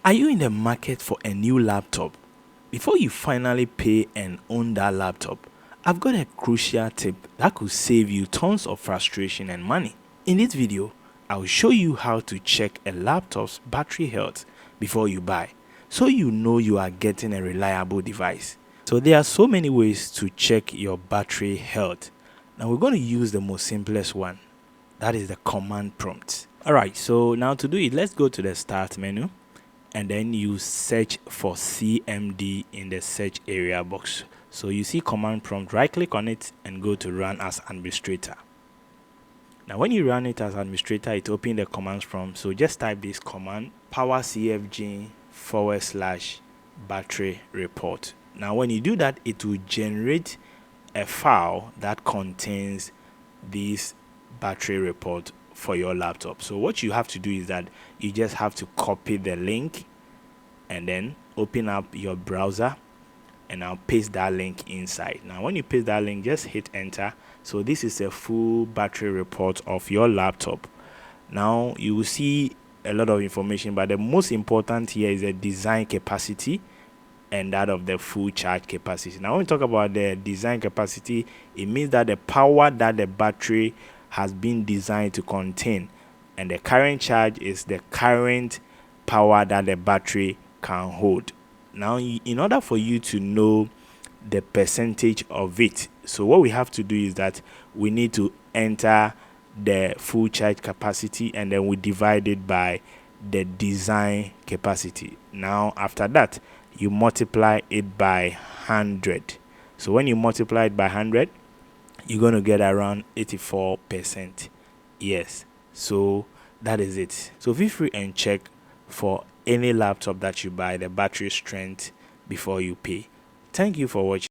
Are you in the market for a new laptop? Before you finally pay and own that laptop, I've got a crucial tip that could save you tons of frustration and money. In this video, I'll show you how to check a laptop's battery health before you buy, so you know you are getting a reliable device. So there are so many ways to check your battery health. Now we're going to use the most simplest one. That is the command prompt. Alright, so now to do it, let's go to the start menu. And then you search for CMD in the search area box. So you see command prompt, right click on it and go to run as administrator. Now when you run it as administrator, it opens the commands prompt. So just type this command, power cfg / battery report. Now when you do that, it will generate a file that contains this battery report for your laptop. So what you have to do is that you just have to copy the link and then open up your browser and I'll paste that link inside. Now when you paste that link, just hit enter. So this is a full battery report of your laptop. Now you will see a lot of information, but the most important here is the design capacity and that of the full charge capacity. Now when we talk about the design capacity, it means that the power that the battery has been designed to contain, and the current charge is the current power that the battery can hold. Now in order for you to know the percentage of it, so what we have to do is that we need to enter the full charge capacity and then we divide it by the design capacity. Now after that, you multiply it by 100. So when you multiply it by 100, you're going to get around 84%. Yes, so that is it. So feel free and check for any laptop that you buy the battery strength before you pay. Thank you for watching.